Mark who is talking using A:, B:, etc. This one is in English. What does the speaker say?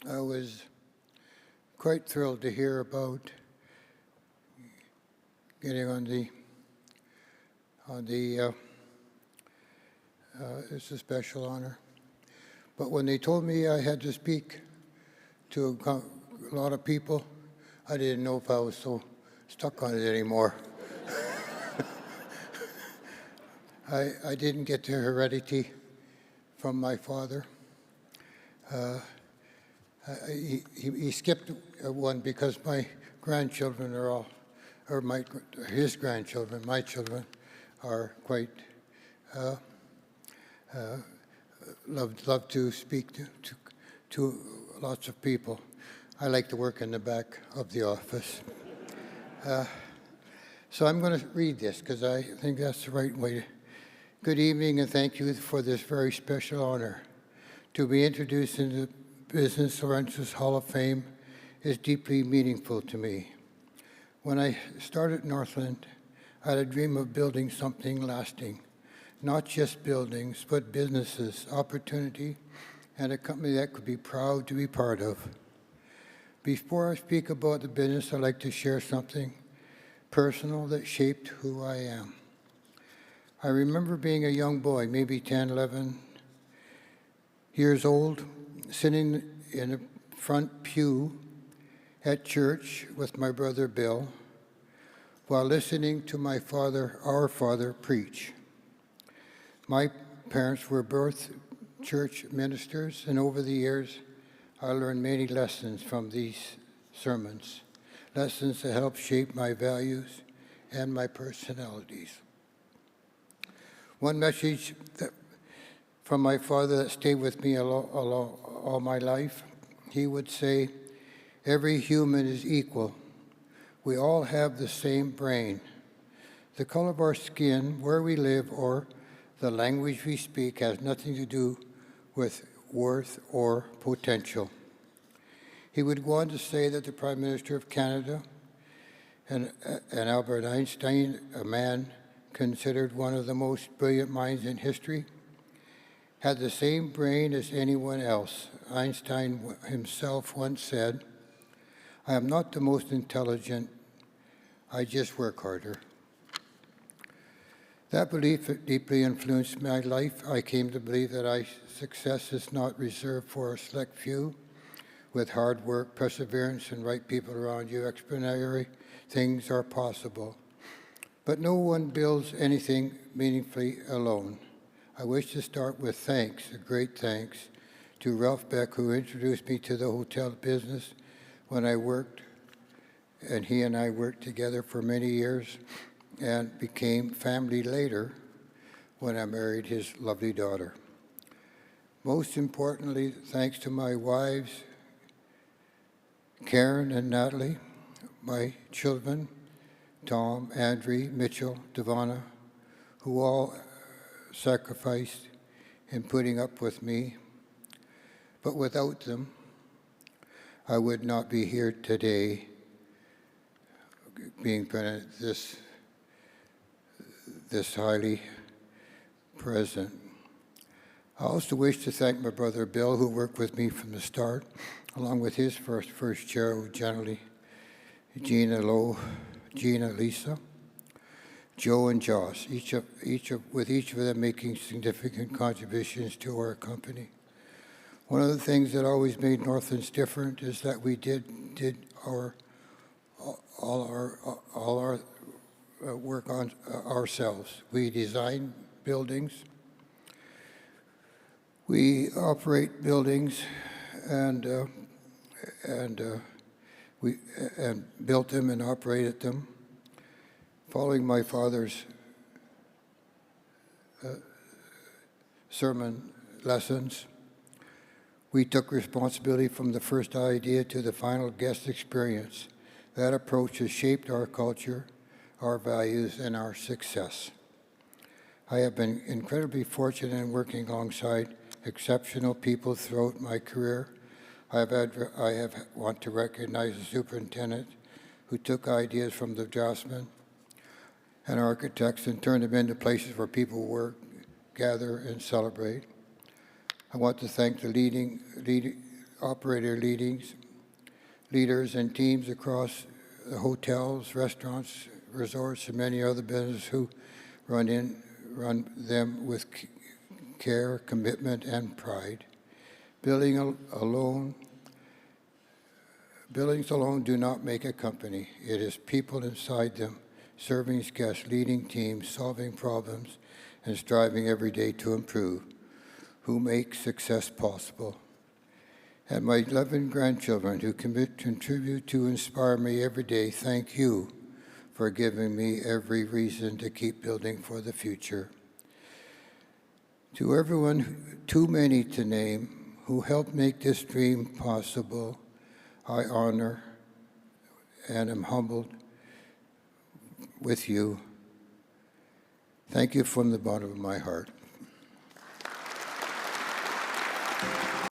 A: I was quite thrilled to hear about getting on the it's a special honor. But when they told me I had to speak to a lot of people, I didn't know if I was so stuck on it anymore. I didn't get the heredity from my father. He skipped one because my grandchildren are all, or his grandchildren, my children, are quite love to speak to lots of people. I like to work in the back of the office. So I'm going to read this because I think that's the right way. Good evening, and thank you for this very special honor. To be introduced into Business Laureate's Hall of Fame is deeply meaningful to me. When I started Northland, I had a dream of building something lasting, not just buildings, but businesses, opportunity, and a company that could be proud to be part of. Before I speak about the business, I'd like to share something personal that shaped who I am. I remember being a young boy, maybe 10, 11 years old, sitting in a front pew at church with my brother Bill while listening to our father, preach. My parents were both church ministers, and over the years, I learned many lessons from these sermons, lessons that helped shape my values and my personalities. One message from my father that stayed with me all my life, he would say, every human is equal. We all have the same brain. The color of our skin, where we live, or the language we speak has nothing to do with worth or potential. He would go on to say that the Prime Minister of Canada and Albert Einstein, a man considered one of the most brilliant minds in history, had the same brain as anyone else. Einstein himself once said, I am not the most intelligent, I just work harder. That belief deeply influenced my life. I came to believe that success is not reserved for a select few. With hard work, perseverance, and right people around you, extraordinary things are possible. But no one builds anything meaningfully alone. I wish to start with thanks, a great thanks, to Ralph Beck, who introduced me to the hotel business when I worked, and he and I worked together for many years and became family later when I married his lovely daughter. Most importantly, thanks to my wives, Karen and Natalie, my children, Tom, Andrew, Mitchell, Devonna, who all sacrificed in putting up with me. But without them, I would not be here today being this highly present. I also wish to thank my brother Bill, who worked with me from the start, along with his first chair, generally Gina, Lisa, Joe, and Joss, with each of them making significant contributions to our company. One of the things that always made Northlands different is that we did all our work on ourselves. We design buildings, we operate buildings, and built them and operated them, following my father's sermon lessons. We took responsibility from the first idea to the final guest experience. That approach has shaped our culture, our values, and our success. I have been incredibly fortunate in working alongside exceptional people throughout my career. I want to recognize the superintendent who took ideas from the draftsmen and architects and turned them into places where people work, gather, and celebrate. I want to thank the operator leaders and teams across the hotels, restaurants, resorts, and many other businesses who run them with care, commitment, and pride. Buildings alone do not make a company. It is people inside them, serving guests, leading teams, solving problems, and striving every day to improve, who make success possible. And my 11 grandchildren who contribute to inspire me every day, thank you for giving me every reason to keep building for the future. To everyone, too many to name, who helped make this dream possible, I honor and am humbled with you. Thank you from the bottom of my heart.